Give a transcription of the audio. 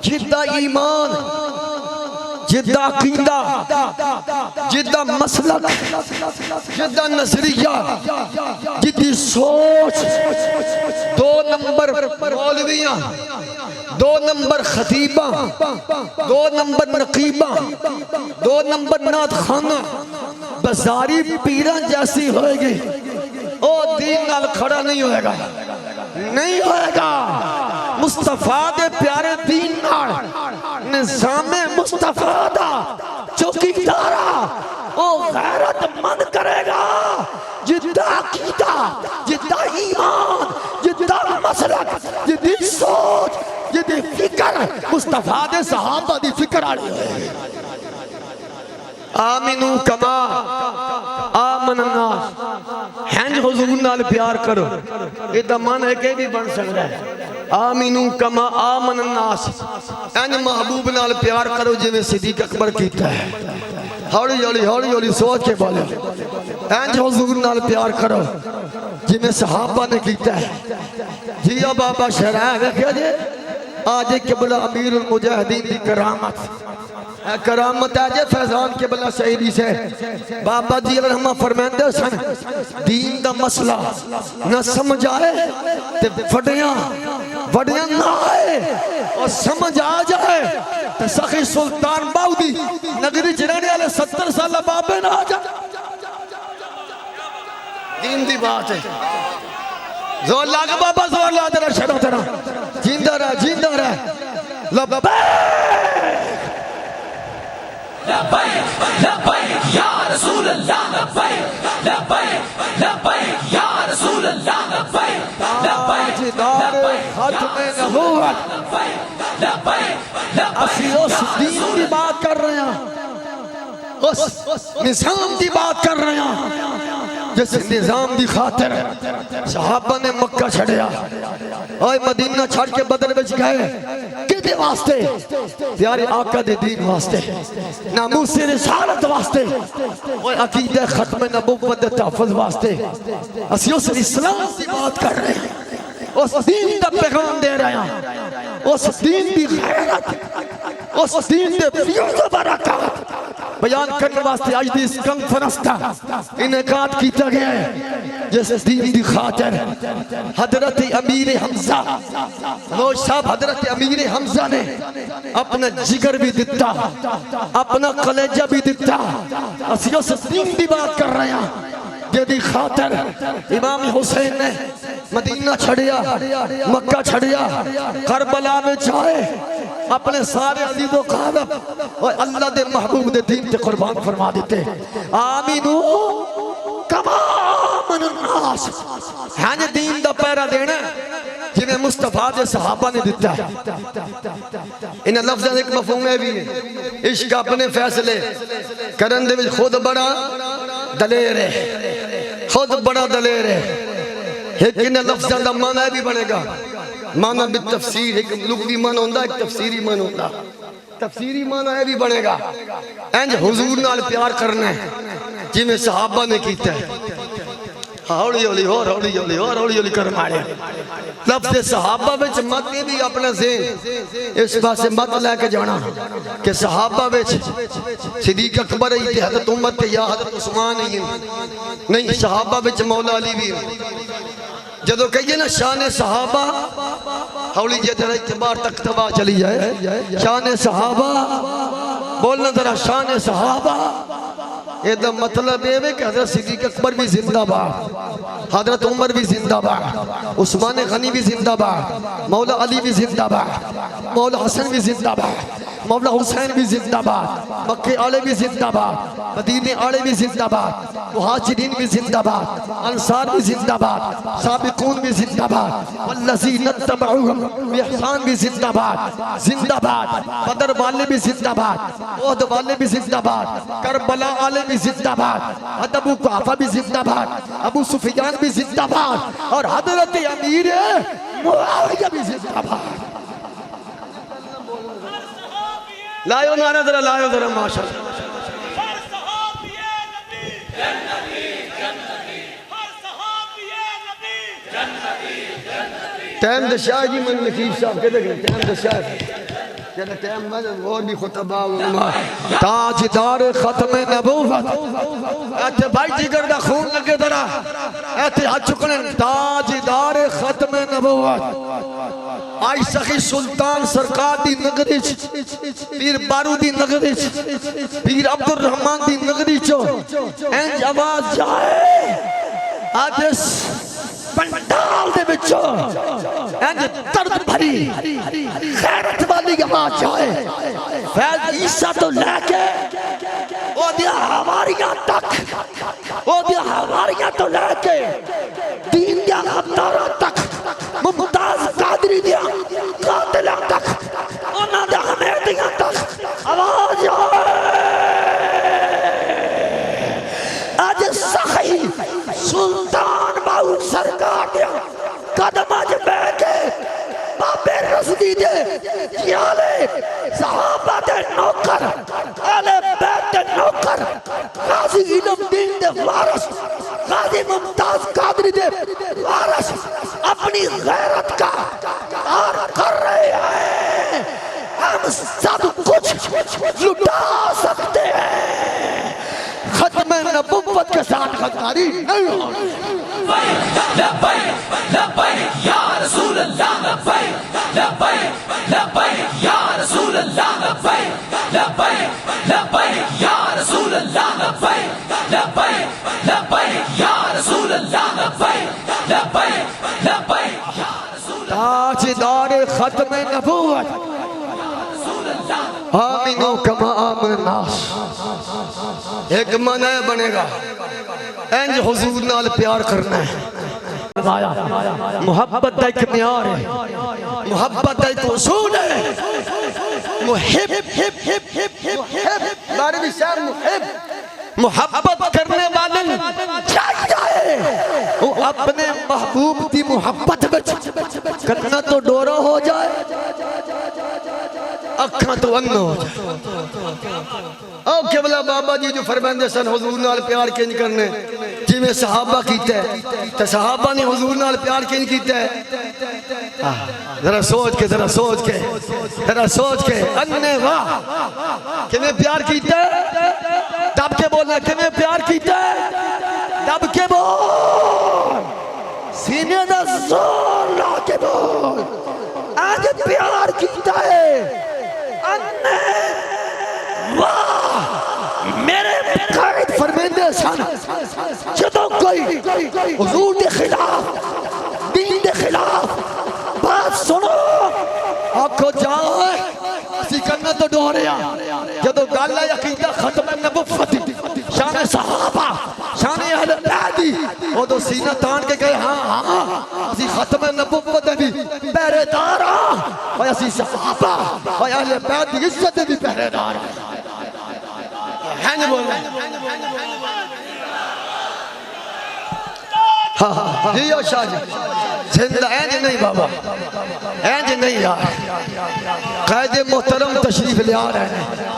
जिद्दा ईमान, जिद्दा अकीदा, जिद्दा मसलक, जिद्दा नजरिया, जिद्दी सोच। 2 नंबर मौलवियां, 2 नंबर खतीबा, 2 नंबर नकीबा, 2 नंबर नात खाना बाजारी पीरा जैसी होएगी। ओ दीन नाल खड़ा नहीं होएगा, नहीं होएगा। मुस्तफा दे प्यारे दीन नाल निज़ामे मुस्तफा दा चौकीदारा ओ गैरत मन करेगा। जिद्दा अकीदा, जिद्दा ईमान, जिद्दा मसलक, जिद्दी सोच, जिद्दी फिक्र मुस्तफा दे सहाबा दी फिक्र आली होएगी। आमिनू कमा आमन अन्नास। हैं हुजूर नाल प्यार करो, इदा मन है कि भी बन सकता है। आमिनू कमा आमन अन्नास, इंज महबूब नाल प्यार करो जिवें सिद्दीक अकबर कीता है। हौली हौली सोच के बोलो। इंज हुजूर नाल प्यार करो जिवें सहाबा ने कीता है। जिया बाबा शहरा वेखिया जे आज किबला अमीरुल मुजाहिदीन दी करामत, करामत है जे फैजान के बला शहीदी से बाबा जी रहमा फरमाते सन दीन दा मसला न समझ आए ते वडिया ना आए, और समझ आ जाए तो सखी सुल्तान बाउदी नगरी च रहने वाले 70 साल बाबे ना आ जाए। दीन दी बात है। जोर लाग बाबा, जोर ला तेरा शरा तेरा जिंदा रह लब्बैक लब्बैक या रसूल अल्लाह, लब्बैक लब्बैक लब्बैक या रसूल अल्लाह, लब्बैक लब्बैक लब्बैक खत्म नबूवत। असली उस दीन की बात कर रहे हैं, उस निजाम की बात कर रहे हैं जिस निजाम की खातिर सहाबा ने मक्का छड़िया और मदीना छड़ के बदल विच गए। किदे वास्ते? प्यारे आका दे दीन वास्ते, नामूसे रिसालत वास्ते, और अकीदे खत्म नबूवत दे तहफ़्फ़ुज़ वास्ते। असी उस इस्लाम की बात कर रहे हैं, उस दीन का पैगाम दे रहे हैं, उस दीन की गैरत, उस दीन के फ्यूज़ बरकत बयान करने वास्ते आज दी इस कॉन्फ्रेंस का इनेकाद किया गया है। जिस दीन की खातिर हजरत अमीर हमजा नौश साहब, हजरत अमीर हमजा ने अपना जिगर भी दिता, अपना कलेजा भी दिता। असी उस दीन की बात कर रहे हैं जिहदी खातिर इमाम हुसैन ने मदीना छड़िया, मक्का छड़िया, करबला में आए, अपने सारे अजीज़ो क़ादम और अल्लाह दे महबूब दे दीन ते कुर्बान फरमा देते। आमीनू कमा आमन अन्नास। हैं दीन दा पहरा देना जिवें मुस्तफा दे सहाबा ने दिता है। इन लफ्ज़ां दा एक मफ़हूम है भी है, इश्क अपने फैसले करन दे विच खुद बड़ा दलेर है, खुद बड़ा दलेर है। एक इन लफ्ज़ां दा माना भी बनेगा, माना भी तफसीर, एक लुग़वी माना होता, एक तफसीरी माना होता। तफसीरी माना है भी बनेगा इंज हुजूर नाल प्यार करना है जिवें सहाबा ने कीता है। हौली हौली कर मारे लफ्ज़ सहाबा विच मत ये भी अपना ज़हन इस पासे मत लैके जाना कि सहाबा विच सिद्दीक अकबर ही ते हज़रत उमर ते या हज़रत उस्मान ही नहीं, सहाबा विच मौला अली भी। जदों कहिए ना शान सहाबा, हौली जे जरा इतबार तक तबा चली जाए। शान सहाबा बोलना जरा, शान सहाबा एदा मतलब ये कि हजरत सिद्दीक अकबर भी जिंदाबाद, हजरत उमर भी जिंदाबाद, उस्मान गनी भी जिंदाबाद, मौला अली भी जिंदाबाद, मौला हसन भी जिंदाबाद, मौला हुसैन भी जिंदाबाद, मक्के आले भी जिंदाबाद, मदीने आले भी जिंदाबाद, मुहाजिरीन भी जिंदाबाद, अंसार भी जिंदाबाद, साबिकून भी जिंदाबाद, वल्लज़ीना तबअूहुम बिइहसान भी जिंदाबाद, जिंदाबाद। बदर वाले भी जिंदाबाद, ओहद वाले भी जिंदाबाद, करबला वाले भी जिंदाबाद, अबू कुहाफा भी जिंदाबाद, अबू सुफियान भी जिंदाबाद, और हजरत अमीर मुआविया भी जिंदाबाद। लायो नारा जरा, लायो जरा माशाअल्लाह। टाइम दशा जी मन नकीब साहब कहते टाइम दशा तेरे टाइम में और भी खुतबा ताजदार खत्म नबूवत ऐते भाई जिगर दा खून लगे जरा ऐते हाथ चुकने ताजदार खत्म नबूवत आई सखी सुल्तान सरकार दी नगरी च पीर बारू दी नगरी च पीर अब्दुल रहमान दी नगरी चो इंज आवाज जाए आज पंडाल दे विचों इंज दर्द भरी गैरत वाली आवाज जाए फैज ईसा तो लेके ओदिया हवारियां तक ओदिया हवारियां तो लेके दीन दिया गद्दारा तक मुमताज कादरी दिया कातिला तक उन्हां दे हमेदियां तक आवाज आए आज सही सुल्तान बाबू सरकार दिया कदम च बैठे बाबे रसदी दे याले सहाबा दे नौकर आले बैत दे नौकर गाजी इल्मुद्दीन दे वारिस गाजी मुमताज कादरी दे वारिस अपनी गैरत का और कर रहे हैं हम सब कुछ लुटा सकते हैं खत्म नबुव्वत के साथ गद्दारी नहीं होगी लब्बैक लब्बैक या रसूल अल्लाह लब्बैक लब्बैक लब्बैक या रसूल अल्लाह लब्बैक लब्बैक लब्बैक या रसूल अल्लाह लब्बैक लब्बैक लब्बैक या रसूल अल्लाह लब्बैक लब्बैक लब्बैक ताजदार खत्म नबुव्वत आमीनो कमा आमन नास एक मना बनेगा इंज हुजूर नाल प्यार करना है मोहब्बत का एक म्यार है मोहब्बत का एक उसूल है मुहिब बारहवीं साहब मुहिब मोहब्बत करने वाले चाहिए वो अपने महबूब की मोहब्बत करना तो डोरा हो जाए अखा तो अंध हो जाए ओ केवला बाबा जी जो फरमांदे सन हुजूर नाल प्यार किंज करने जिवें सहाबा कीता है ते सहाबा ने हुजूर नाल प्यार किंज कीता है जरा सोच के अन्ने वाह किवें प्यार कीता है दब के बोलना किवें प्यार कीता है दब के बोल सीने दा जोर ला के बोल आज प्यार कीता है अन्ने वाह मेरे कायद फरमांदे सन जदों कोई हुजूर के खिलाफ दीन के खिलाफ बात सुनो आखो जाओ असी करना तो डोरे जदों गल है अकीदा खत्म नबुव्वत शान सहाबा शान अहले बैदी ओदो सीना तान के कहे हां हां असी खत्म नबुव्वत दी पहरेदार हां असी सहाबा और अहले बैद की इज्जत दी पहरेदार हैं बोल हाँ जी ओ शाह जी जिंदा ऐंज नहीं बाबा ऐंज नहीं यार कायदे मोहतरम तशरीफ ले आ रहे हैं